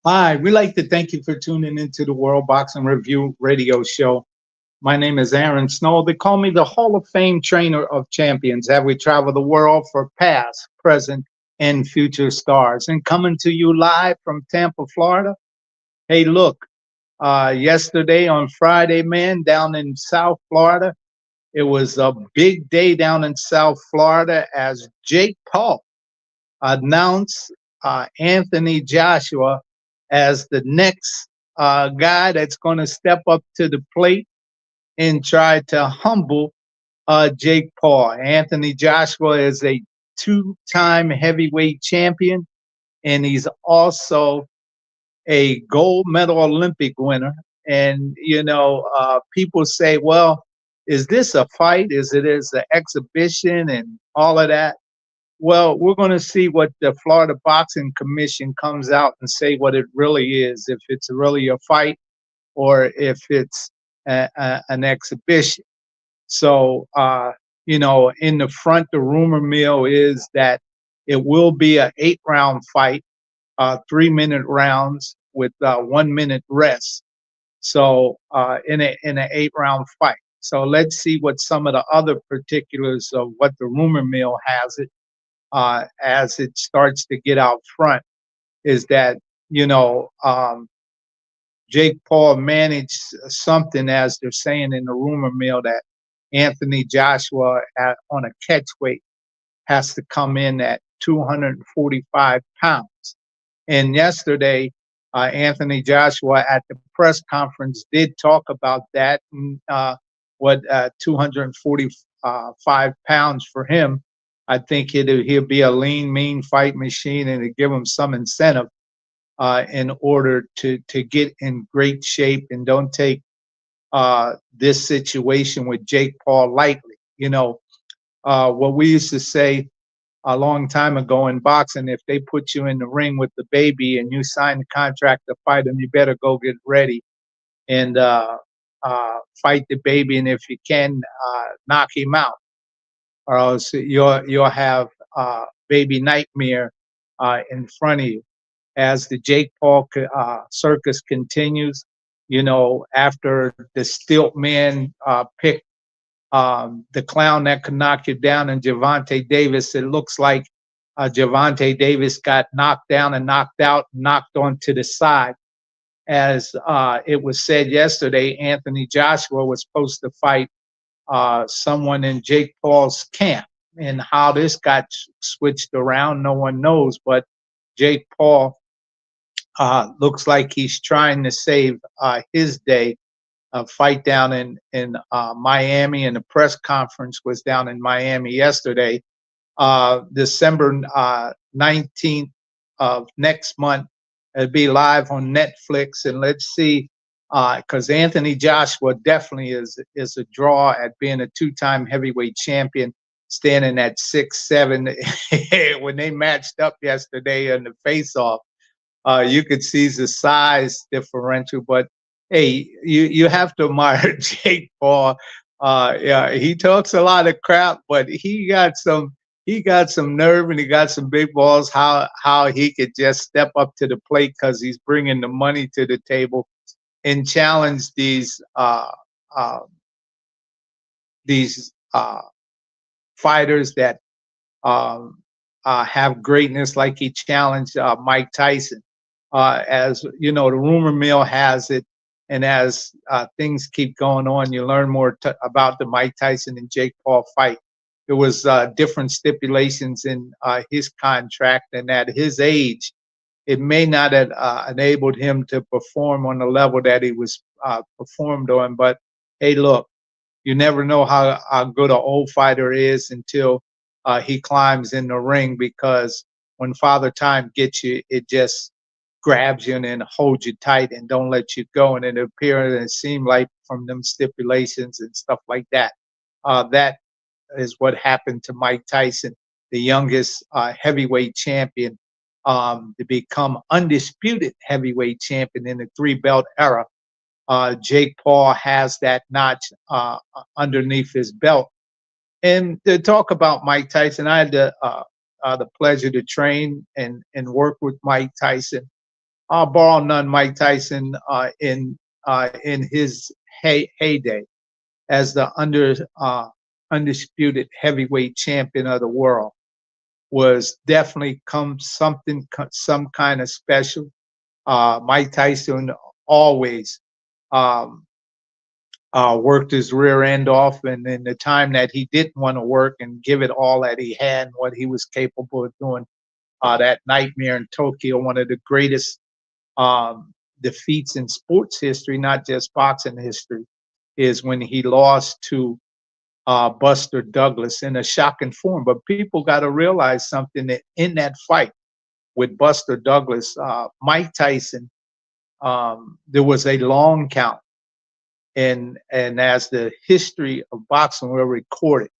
Hi, we'd like to thank you for tuning into the World Boxing Review radio show. My name is Aaron Snow. They call me the Hall of Fame trainer of champions. Have we traveled the world for past, present, and future stars? And coming to you live from Tampa, Florida. Hey, look, yesterday on Friday, man, down in South Florida, it was a big day down in South Florida as Jake Paul announced Anthony Joshua as the next guy that's going to step up to the plate and try to humble Jake Paul. Anthony Joshua is a two-time heavyweight champion, and he's also a gold medal Olympic winner. And, people say, well, is this a fight? Is it an exhibition and all of that? Well, we're going to see what the Florida Boxing Commission comes out and say what it really is, if it's really a fight or if it's an exhibition. So, in the front, the rumor mill is that it will be an 8-round fight, 3-minute rounds with 1 minute rest. So, in an 8-round fight. So let's see what some of the other particulars of what the rumor mill has it. As it starts to get out front, is that Jake Paul managed something, as they're saying in the rumor mill, that Anthony Joshua on a catch weight has to come in at 245 pounds. And yesterday, Anthony Joshua at the press conference did talk about that, and what 245 pounds for him. I think he'll be a lean, mean fight machine, and to give him some incentive in order to get in great shape and don't take this situation with Jake Paul lightly. What we used to say a long time ago in boxing, if they put you in the ring with the baby and you sign the contract to fight him, you better go get ready and fight the baby, and if you can, knock him out, or else you'll have baby nightmare in front of you. As the Jake Paul circus continues, after the stilt man picked the clown that could knock you down, and Gervonta Davis, it looks like Gervonta Davis got knocked down and knocked out, knocked onto the side. As it was said yesterday, Anthony Joshua was supposed to fight someone in Jake Paul's camp, and how this got switched around, no one knows. But Jake Paul looks like he's trying to save his day. Fight down in Miami, and the press conference was down in Miami yesterday. December 19th of next month, it'll be live on Netflix, and let's see. Because Anthony Joshua definitely is a draw at being a two-time heavyweight champion, standing at 6'7". When they matched up yesterday in the face-off, you could see the size differential. But hey, you have to admire Jake Paul. Yeah, he talks a lot of crap, but he got some nerve, and he got some big balls. How he could just step up to the plate because he's bringing the money to the table and challenge these fighters that have greatness, like he challenged Mike Tyson. As you know, the rumor mill has it, and as things keep going on, you learn more about the Mike Tyson and Jake Paul fight. There was different stipulations in his contract, and at his age, it may not have enabled him to perform on the level that he was performed on. But hey, look, you never know how good an old fighter is until he climbs in the ring, because when Father Time gets you, it just grabs you and then holds you tight and don't let you go. And it appeared and it seemed like from them stipulations and stuff like that, that is what happened to Mike Tyson, the youngest heavyweight champion to become undisputed heavyweight champion in the 3-belt era. Jake Paul has that notch underneath his belt. And to talk about Mike Tyson, I had the pleasure to train and work with Mike Tyson. I'll borrow none, Mike Tyson, in his heyday as the undisputed heavyweight champion of the world was definitely some kind of special. Mike Tyson always um, worked his rear end off, and in the time that he didn't want to work and give it all that he had and what he was capable of doing, that nightmare in Tokyo, one of the greatest defeats in sports history, not just boxing history, is when he lost to Buster Douglas in a shocking form. But people got to realize something, that in that fight with Buster Douglas, Mike Tyson, there was a long count. And as the history of boxing will record it,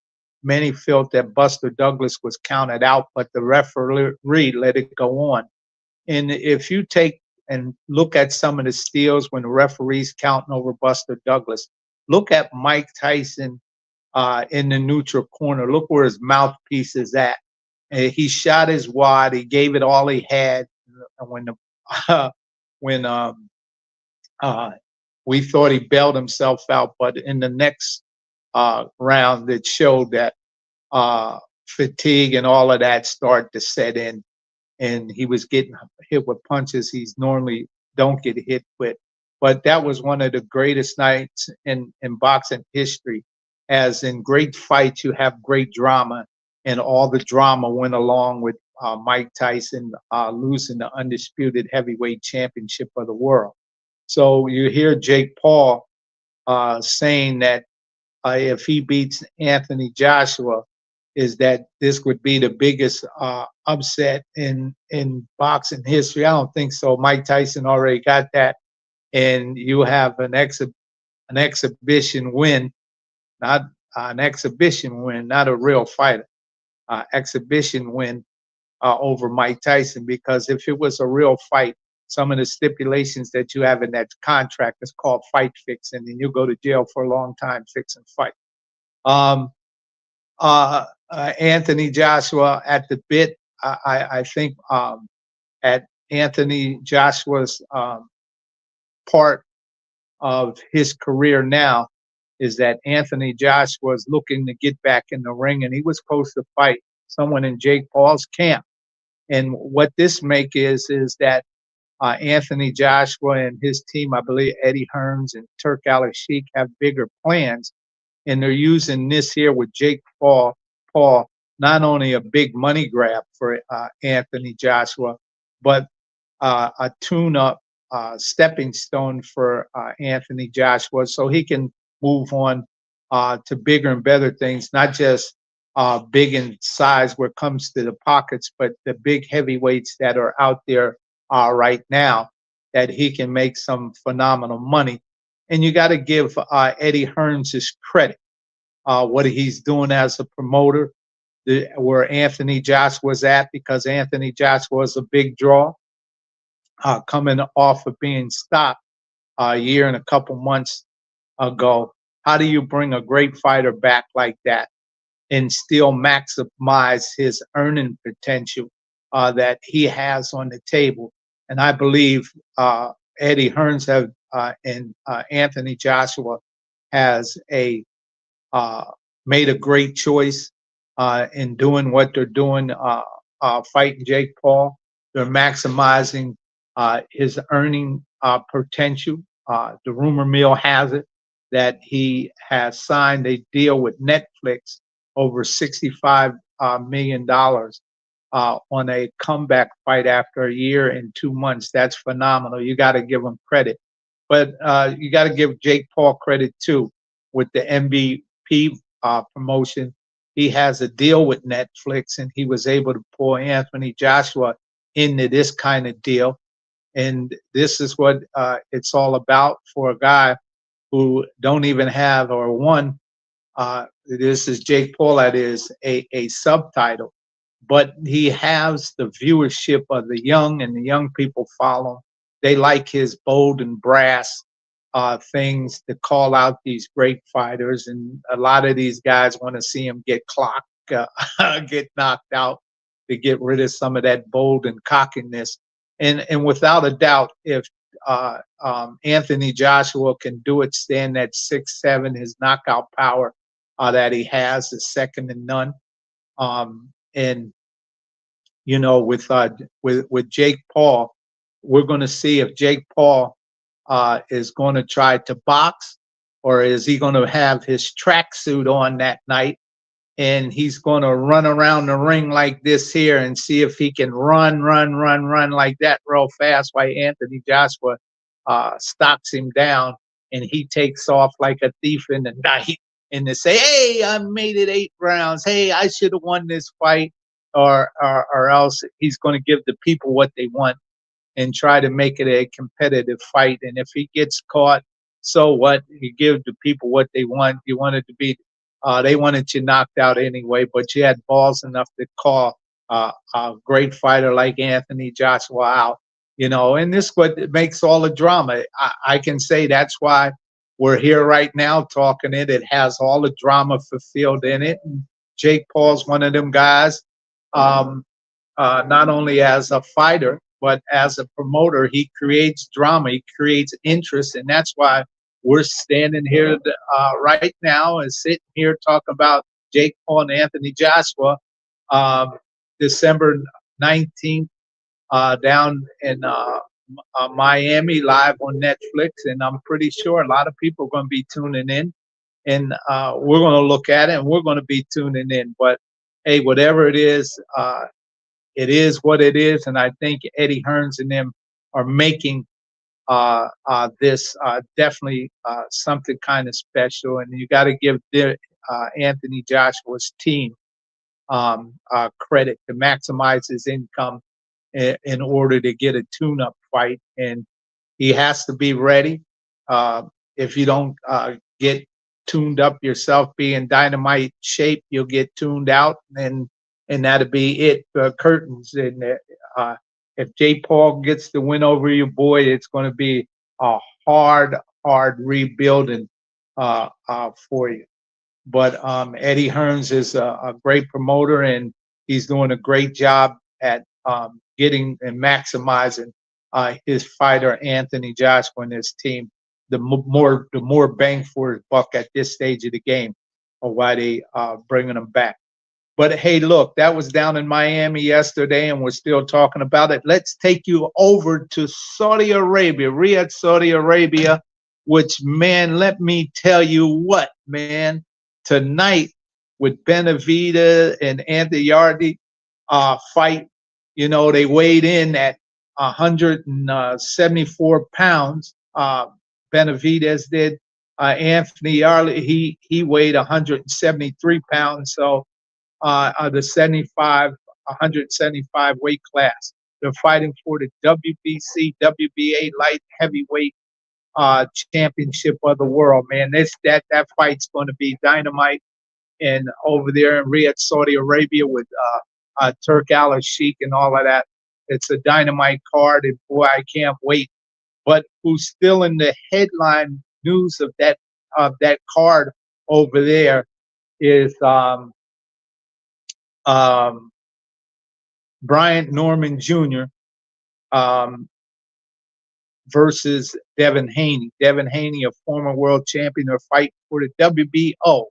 many felt that Buster Douglas was counted out, but the referee let it go on. And if you take and look at some of the steals when the referee's counting over Buster Douglas, look at Mike Tyson in the neutral corner. Look where his mouthpiece is at. And he shot his wad. He gave it all he had. And when we thought he bailed himself out, but in the next round, it showed that fatigue and all of that started to set in, and he was getting hit with punches he's normally don't get hit with. But that was one of the greatest nights in boxing history. As in great fights, you have great drama, and all the drama went along with Mike Tyson losing the undisputed heavyweight championship of the world. So you hear Jake Paul saying that if he beats Anthony Joshua, is that this would be the biggest upset in boxing history. I don't think so. Mike Tyson already got that, and you have an exhibition win, not an exhibition win, not a real fighter, exhibition win over Mike Tyson. Because if it was a real fight, some of the stipulations that you have in that contract is called fight fixing, and you go to jail for a long time fixing fight. Anthony Joshua at the bit, I think at Anthony Joshua's part of his career now is that Anthony Joshua is looking to get back in the ring, and he was supposed to fight someone in Jake Paul's camp. And what this make is that Anthony Joshua and his team, I believe Eddie Hearns and Turk Al-Sheikh, have bigger plans, and they're using this here with Jake Paul, not only a big money grab for Anthony Joshua, but a tune-up stepping stone for Anthony Joshua, so he can move on to bigger and better things, not just big in size where it comes to the pockets, but the big heavyweights that are out there right now, that he can make some phenomenal money. And you got to give Eddie Hearns his credit, what he's doing as a promoter, where Anthony Joshua's at, because Anthony Joshua is a big draw, coming off of being stopped a year and a couple months ago. How do you bring a great fighter back like that and still maximize his earning potential that he has on the table? And I believe Eddie Hearns and Anthony Joshua has made a great choice in doing what they're doing, fighting Jake Paul. They're maximizing his earning potential. The rumor mill has it that he has signed a deal with Netflix over $65 million on a comeback fight after a year and 2 months. That's phenomenal. You got to give him credit. But you got to give Jake Paul credit too with the MVP promotion. He has a deal with Netflix, and he was able to pull Anthony Joshua into this kind of deal. And this is what it's all about for a guy who don't even have, or one, this is Jake Paul, that is a subtitle, but he has the viewership of the young, and the young people follow him. They like his bold and brass things to call out these great fighters, and a lot of these guys want to see him get clocked, get knocked out, to get rid of some of that bold and cockiness. And without a doubt, if Anthony Joshua can do it, stand at 6'7", his knockout power that he has is second to none. And you know, with Jake Paul, we're going to see if Jake Paul is going to try to box, or is he going to have his tracksuit on that night, and he's going to run around the ring like this here and see if he can run like that real fast while Anthony Joshua stalks him down, and he takes off like a thief in the night, and to say, hey, I made it 8 rounds. Hey, I should have won this fight, or else he's going to give the people what they want and try to make it a competitive fight. And if he gets caught, so what? You give the people what they want. You wanted to be, they wanted you knocked out anyway, but you had balls enough to call a great fighter like Anthony Joshua out. You know, and this is what makes all the drama. I can say that's why we're here right now talking it. It has all the drama fulfilled in it. And Jake Paul's one of them guys, not only as a fighter, but as a promoter. He creates drama, he creates interest, and that's why we're standing here right now and sitting here talking about Jake Paul and Anthony Joshua, December 19th, down in Miami, live on Netflix, and I'm pretty sure a lot of people are going to be tuning in, and we're going to look at it, and we're going to be tuning in. But hey, whatever it is what it is, and I think Eddie Hearns and them are making this definitely something kind of special, and you got to give Anthony Joshua's team credit to maximize his income in order to get a tune-up fight, and he has to be ready. If you don't get tuned up yourself, be in dynamite shape, you'll get tuned out, and that'll be it. Curtains. And if Jake Paul gets the win over you, boy, it's going to be a hard rebuilding for you. But Eddie Hearns is a great promoter, and he's doing a great job at getting and maximizing his fighter Anthony Joshua and his team. The more bang for his buck at this stage of the game, or why they bringing him back. But hey, look, that was down in Miami yesterday, and we're still talking about it. Let's take you over to Saudi Arabia, Riyadh, Saudi Arabia, which, man, let me tell you what, man, tonight with Benavidez and Anthony Yarde fight, you know, they weighed in at 174 pounds. Benavidez did. Anthony Yarde, he weighed 173 pounds, so the 175 weight class. They're fighting for the WBC, WBA light heavyweight championship of the world, man. That fight's going to be dynamite. And over there in Riyadh, Saudi Arabia, with Turk Al-Sheikh and all of that, it's a dynamite card, and boy, I can't wait. But who's still in the headline news of that card over there is Bryant Norman Jr. Versus Devin Haney. Devin Haney, a former world champion, are fighting for the WBO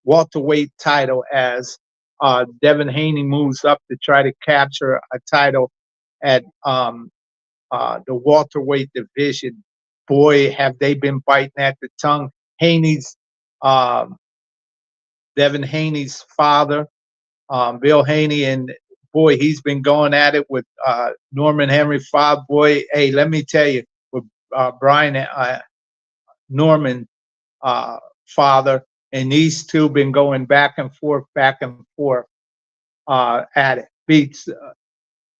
welterweight title as Devin Haney moves up to try to capture a title at the welterweight division. Boy, have they been biting at the tongue. Devin Haney's father, Bill Haney, and boy, he's been going at it with Norman Henry Fobb. Boy, hey, let me tell you, with Brian Norman father, and these two been going back and forth at it. Beats,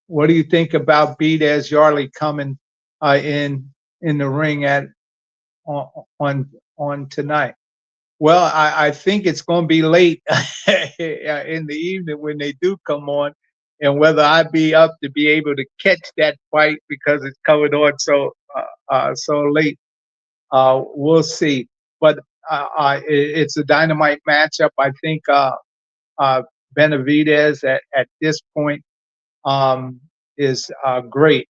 what do you think about Benavidez Yarde coming in the ring on tonight? Well, I think it's going to be late in the evening when they do come on, and whether I'd be up to be able to catch that fight because it's coming on so late, we'll see. But it's a dynamite matchup. I think Benavidez at this point is great.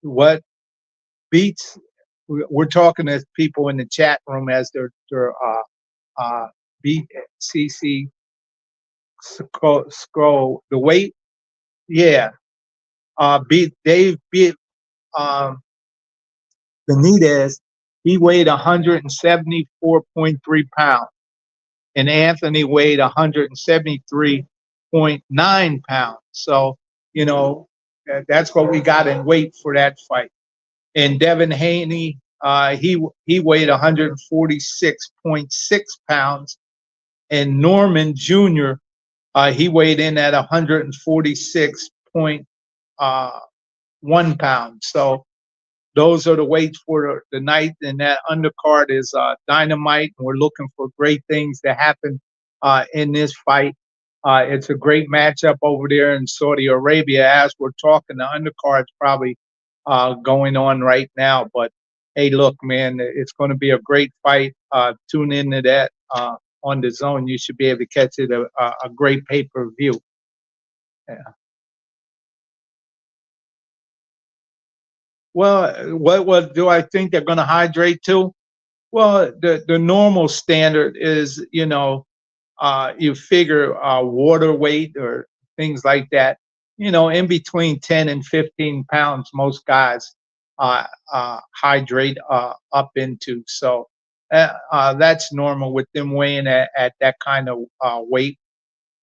what beats, we're talking to people in the chat room as they're BCC scroll the weight. Yeah. Dave beat um, Benavidez. He weighed 174.3 pounds, and Anthony weighed 173.9 pounds. So, that's what we got in weight for that fight. And Devin Haney, he weighed 146.6 pounds, and Norman Jr. He weighed in at 146.1 pounds. So those are the weights for the night, and that undercard is dynamite. And we're looking for great things to happen in this fight. It's a great matchup over there in Saudi Arabia. As we're talking, the undercard's probably going on right now. But hey, look, man, it's going to be a great fight. Tune into that on the DAZN. You should be able to catch it a great pay-per-view. Yeah. Well, what do I think they're going to hydrate to? Well, the normal standard is, you figure water weight or things like that, in between 10 and 15 pounds, most guys hydrate up into. So that's normal with them weighing at that kind of weight.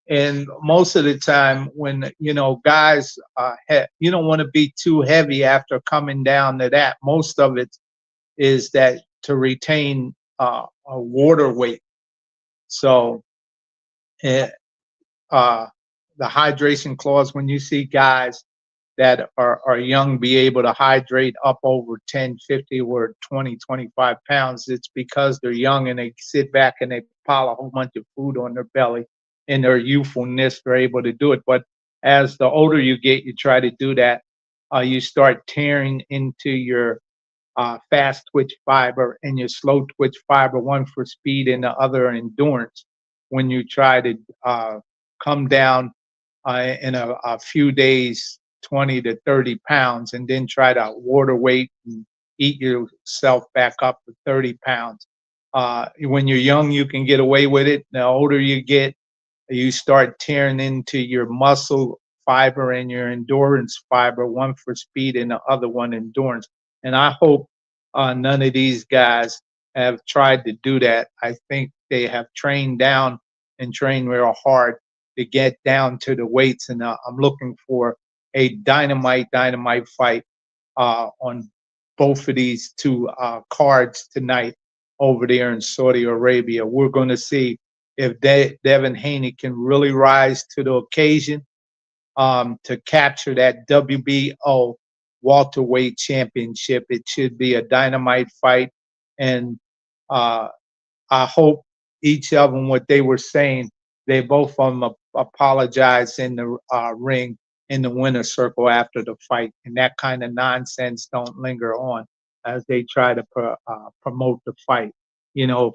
And most of the time when, guys, you don't want to be too heavy after coming down to that. Most of it is that to retain a water weight. So the hydration clause, when you see guys that are young be able to hydrate up over 10, 50 or 20, 25 pounds, it's because they're young and they sit back and they pile a whole bunch of food on their belly. In their youthfulness, they're able to do it. But as the older you get, you try to do that, you start tearing into your fast twitch fiber and your slow twitch fiber, one for speed and the other endurance. When you try to come down in a few days, 20 to 30 pounds, and then try to water weight and eat yourself back up to 30 pounds. When you're young, you can get away with it. The older you get, you start tearing into your muscle fiber and your endurance fiber, one for speed and the other one endurance. And I hope none of these guys have tried to do that. I think they have trained down and trained real hard to get down to the weights. And I'm looking for a dynamite fight on both of these two cards tonight over there in Saudi Arabia. We're going to see if Devin Haney can really rise to the occasion to capture that WBO welterweight championship. It should be a dynamite fight, and I hope each of them, what they were saying, they both of them apologized in the ring in the winner's circle after the fight, and that kind of nonsense don't linger on as they try to promote the fight.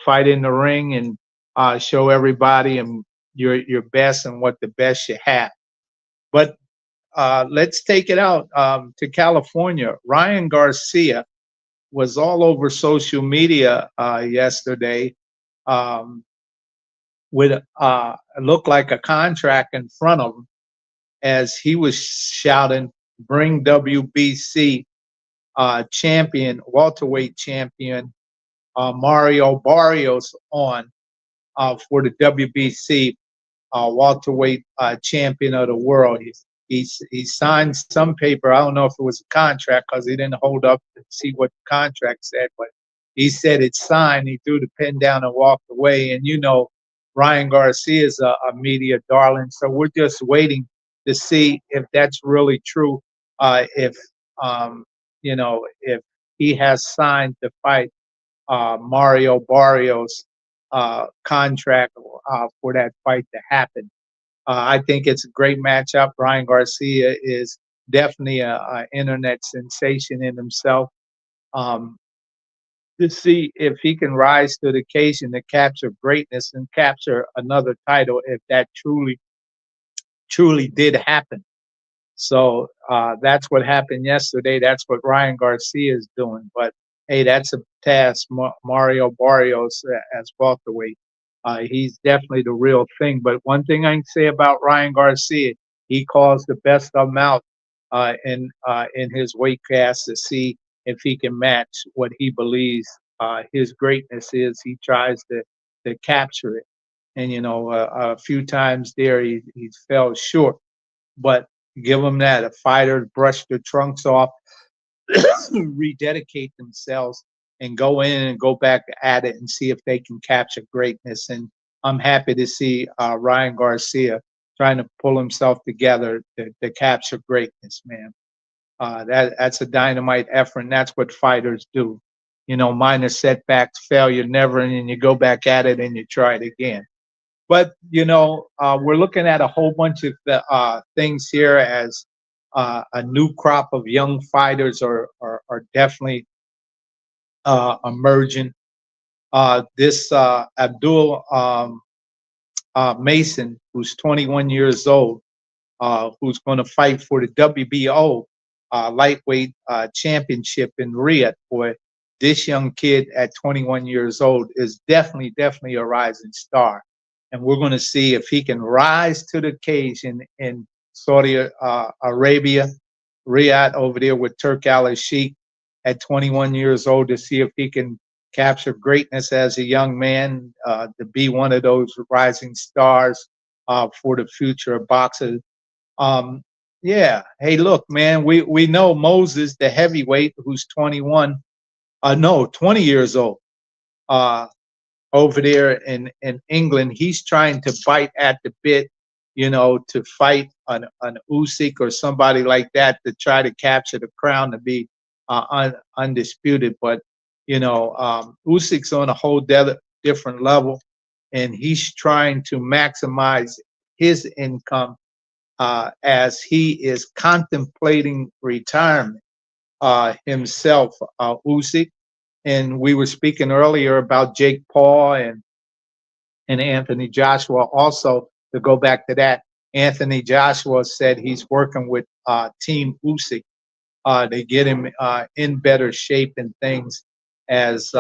Fight in the ring and show everybody and your best and what the best you have. But let's take it out to California. Ryan Garcia was all over social media yesterday with looked like a contract in front of him as he was shouting, "Bring WBC champion, welterweight champion Mario Barrios on for the WBC welterweight champion of the world." He signed some paper. I don't know if it was a contract because he didn't hold up to see what the contract said, but he said it's signed. He threw the pen down and walked away. And Ryan Garcia is a media darling, so we're just waiting to see if that's really true. If he has signed to fight Mario Barrios contract for that fight to happen. I think it's a great matchup. Ryan Garcia is definitely an internet sensation in himself. To see if he can rise to the occasion to capture greatness and capture another title if that truly did happen. So that's what happened yesterday. That's what Ryan Garcia is doing. But hey, that's a task. Mario Barrios as welterweight. He's definitely the real thing. But one thing I can say about Ryan Garcia, he calls the best of them out in his weight class to see if he can match what he believes his greatness is. He tries to capture it, and a few times there he's fell short. But give them that. The fighters brush their trunks off, rededicate themselves, and go in and go back at it and see if they can capture greatness. And I'm happy to see Ryan Garcia trying to pull himself together to capture greatness, man. That's a dynamite effort, and that's what fighters do. Minor setbacks, failure, never, and then you go back at it and you try it again. But we're looking at a whole bunch of things here as a new crop of young fighters are definitely emerging. This Abdul Mason, who's 21 years old, who's going to fight for the WBO lightweight championship in Riyadh. Boy, this young kid at 21 years old is definitely a rising star. And we're going to see if he can rise to the occasion in Saudi Arabia, Riyadh over there with Turk Al-Sheikh at 21 years old, to see if he can capture greatness as a young man, to be one of those rising stars for the future of boxing. Yeah. Hey, look, man, we know Moses, the heavyweight, who's 20 years old, over there in England. He's trying to bite at the bit, to fight an Usyk or somebody like that to try to capture the crown to be undisputed. But, Usyk's on a whole different level, and he's trying to maximize his income as he is contemplating retirement himself, Usyk. And we were speaking earlier about Jake Paul and Anthony Joshua. Also, to go back to that, Anthony Joshua said he's working with Team Usyk to get him in better shape and things, as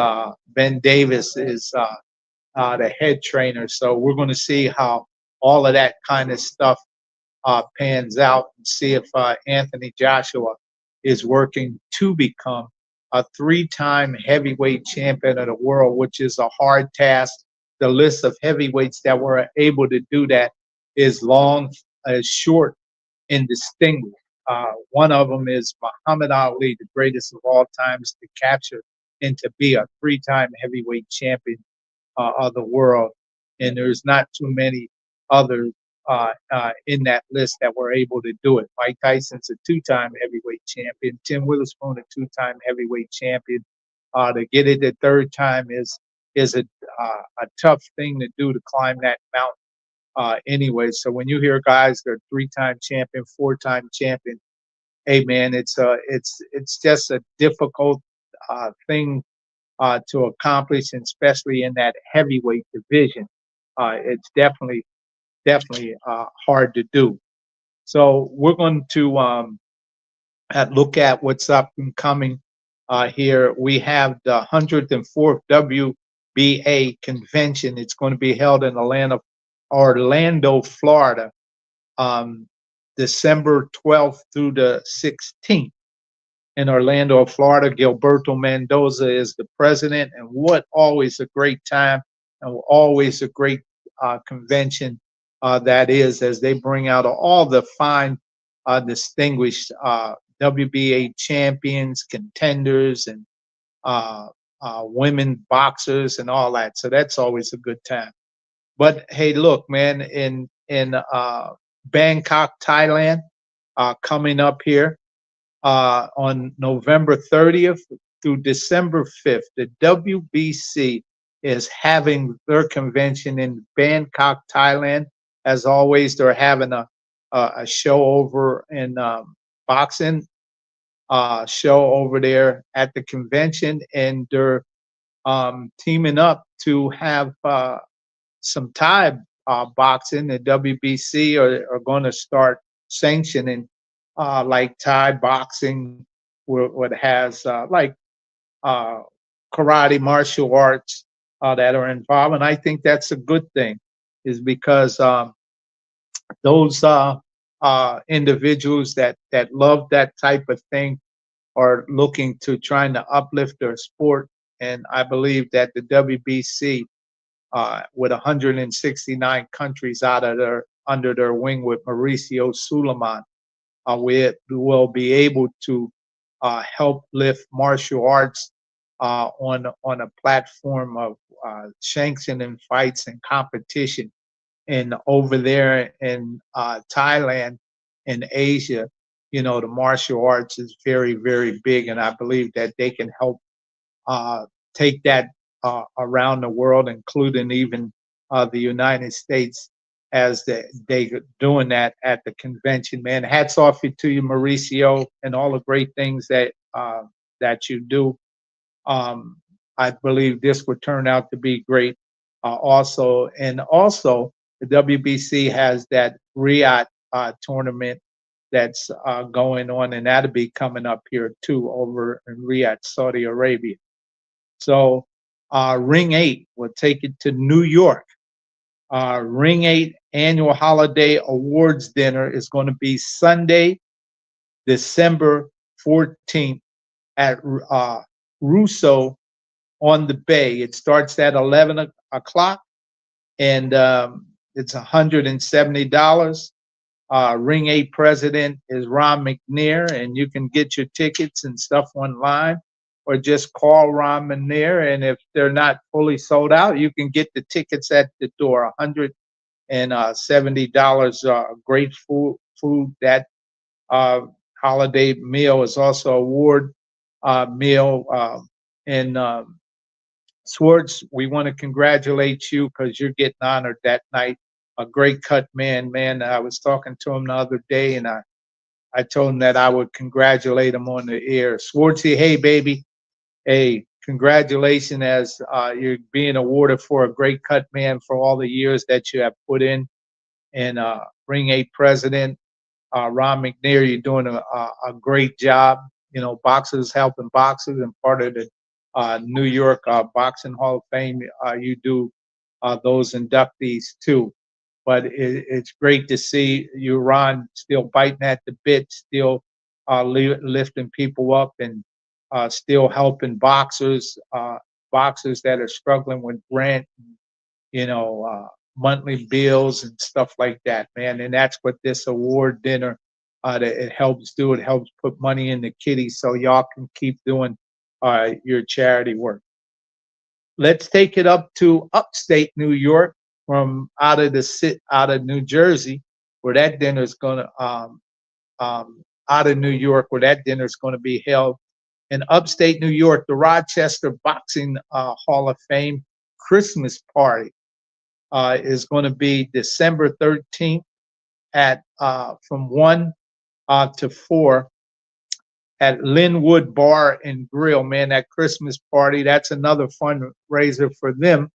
Ben Davis is the head trainer. So we're going to see how all of that kind of stuff pans out, and see if Anthony Joshua is working to become a 3-time heavyweight champion of the world, which is a hard task. The list of heavyweights that were able to do that is long, short, and distinguished. One of them is Muhammad Ali, the greatest of all times to capture and to be a 3-time heavyweight champion of the world. And there's not too many others in that list that were able to do it. Mike Tyson's a 2-time heavyweight champion. Tim Witherspoon, a 2-time heavyweight champion. To get it the 3rd time is a tough thing to do, to climb that mountain. Anyway, so when you hear guys that are 3-time champion, 4-time champion, hey man, it's just a difficult thing to accomplish, and especially in that heavyweight division. It's definitely hard to do. So we're going to look at what's up and coming here. We have the 104th WBA convention. It's going to be held in Orlando, Florida, December 12th through the 16th. In Orlando, Florida, Gilberto Mendoza is the president, and what always a great time and always a great convention that is, as they bring out all the fine, distinguished WBA champions, contenders, and women boxers and all that. So that's always a good time. But hey, look, man, in Bangkok, Thailand, coming up here on November 30th through December 5th, the WBC is having their convention in Bangkok, Thailand. As always, they're having a show over in boxing show over there at the convention, and they're teaming up to have some Thai boxing. The WBC are going to start sanctioning like Thai boxing, what has like uh, karate, martial arts that are involved, and I think that's a good thing, is because those individuals that love that type of thing are looking to trying to uplift their sport, and I believe that the WBC, with 169 countries under their wing with Mauricio Suleiman, we will be able to help lift martial arts on a platform of sanctioning fights and competition. And over there in Thailand, in Asia, the martial arts is very, very big, and I believe that they can help take that around the world, including even the United States, as they doing that at the convention. Man, hats off to you, Mauricio, and all the great things that you do. I believe this would turn out to be great. Also, the WBC has that Riyadh tournament that's going on, and that'll be coming up here too, over in Riyadh, Saudi Arabia. So Ring 8 will take it to New York. Ring 8 annual holiday awards dinner is going to be Sunday, December 14th at Russo on the Bay. It starts at 11 o'clock, and it's $170. Ring 8 president is Ron McNair, and you can get your tickets and stuff online, or just call Ron McNair, and if they're not fully sold out, you can get the tickets at the door. $170. Great food. That holiday meal is also award meal. And Swartz, we want to congratulate you because you're getting honored that night. A great cut man. I was talking to him the other day, and I told him that I would congratulate him on the air. Swartzy, hey baby, hey, congratulations as you're being awarded for a great cut man for all the years that you have put in. And Ring 8 president Ron McNair, you're doing a great job. Boxers helping boxers, and part of the New York Boxing Hall of Fame, you do those inductees too. But it's great to see you, Ron, still biting at the bit, still lifting people up, and still helping boxers that are struggling with rent, monthly bills and stuff like that, man. And that's what this award dinner that it helps do. It helps put money in the kitty so y'all can keep doing your charity work. Let's take it up to upstate New York, from out of New Jersey, where that dinner is going to out of New York, where that dinner is going to be held. In upstate New York, the Rochester Boxing Hall of Fame Christmas party is going to be December 13th at from 1 to 4 at Linwood Bar and Grill. Man, that Christmas party, that's another fundraiser for them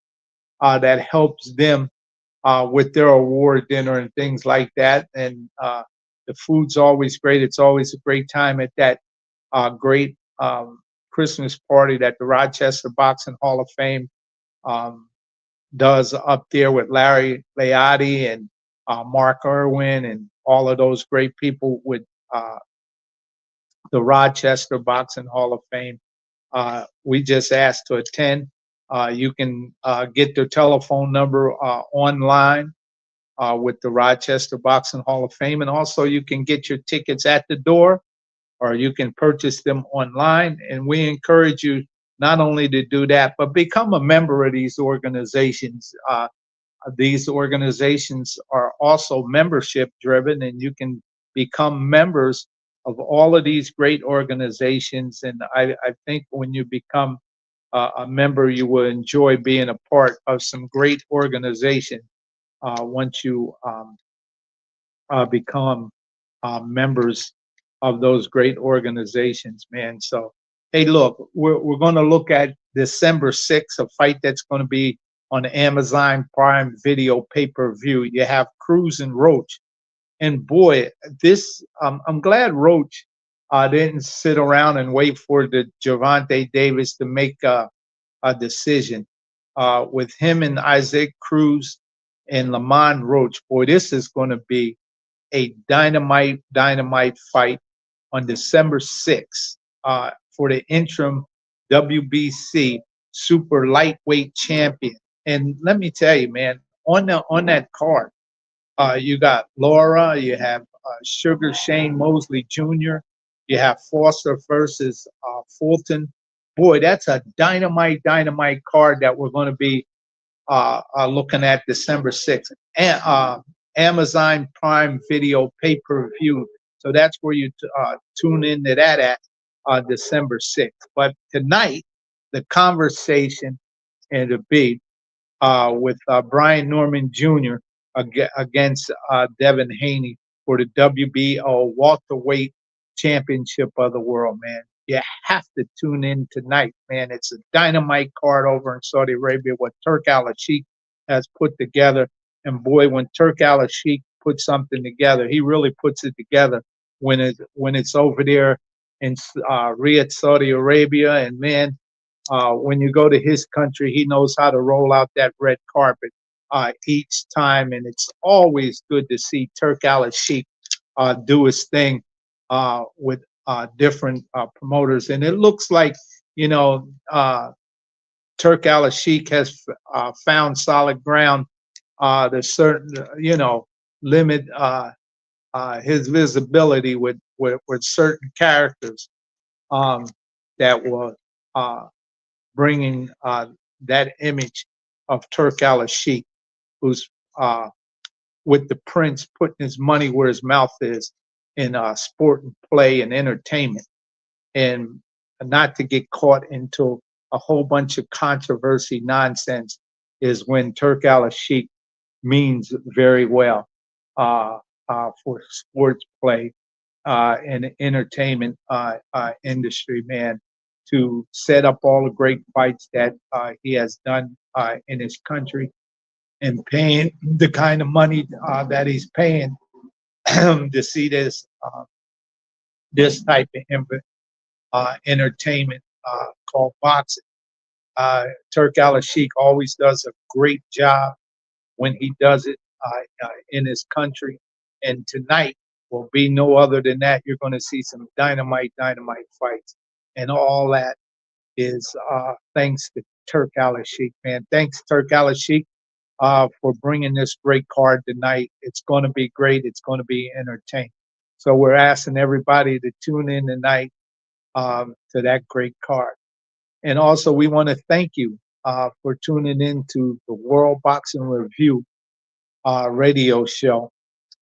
that helps them with their award dinner and things like that. And the food's always great. It's always a great time at that great Christmas party that the Rochester Boxing Hall of Fame does up there with Larry Leotti and Mark Irwin and all of those great people with the Rochester Boxing Hall of Fame. We just asked to attend. You can get their telephone number online with the Rochester Boxing Hall of Fame, and also you can get your tickets at the door, or you can purchase them online. And we encourage you not only to do that, but become a member of these organizations. These organizations are also membership driven, and you can become members of all of these great organizations. And I think when you become a member, you will enjoy being a part of some great organization once you become members of those great organizations, man. So, hey, look, we're going to look at December 6th, a fight that's going to be on Amazon Prime Video pay-per-view. You have Cruz and Roach, And boy, this I'm glad Roach didn't sit around and wait for the Gervonta Davis to make a decision. With him and Isaac Cruz and Lamont Roach, boy, this is going to be a dynamite fight on December 6th for the interim WBC super lightweight champion. And let me tell you, man, on that card, you got Lara, you have Sugar Shane Mosley Jr., you have Foster versus Fulton. Boy, that's a dynamite card that we're going to be looking at December 6th. And Amazon Prime Video pay-per-view. So that's where you tune into that at December 6th. But tonight, the conversation and to be with Brian Norman Jr. Against Devin Haney for the WBO welterweight championship of the world, man. You have to tune in tonight, man. It's a dynamite card over in Saudi Arabia what Turk Al-Sheikh has put together. And boy, when Turk Al-Sheikh puts something together, he really puts it together when it's over there in Riyadh, Saudi Arabia. And man, when you go to his country, he knows how to roll out that red carpet each time. And it's always good to see Turk Al-Sheikh do his thing with different promoters. And it looks like, Turk Al-Sheikh has found solid ground. There's certain, limit his visibility with certain characters that were bringing that image of Turk Al-Sheikh, who's with the prince putting his money where his mouth is in sport and play and entertainment, and not to get caught into a whole bunch of controversy nonsense is when Turk Al-Sheikh means very well for sports play and entertainment industry, man, to set up all the great fights that he has done in his country and paying the kind of money that he's paying to see this type of entertainment called boxing. Turk Al-Sheikh always does a great job when he does it in his country. And tonight will be no other than that. You're going to see some dynamite fights. And all that is thanks to Turk Al-Sheikh, man. Thanks, Turk Al-Sheikh, for bringing this great card tonight. It's going to be great. It's going to be entertaining. So we're asking everybody to tune in tonight to that great card. And also, we want to thank you for tuning in to the World Boxing Review radio show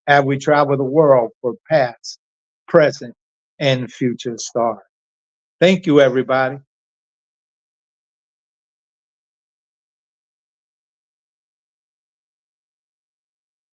as we travel the world for past, present, and future stars. Thank you, everybody.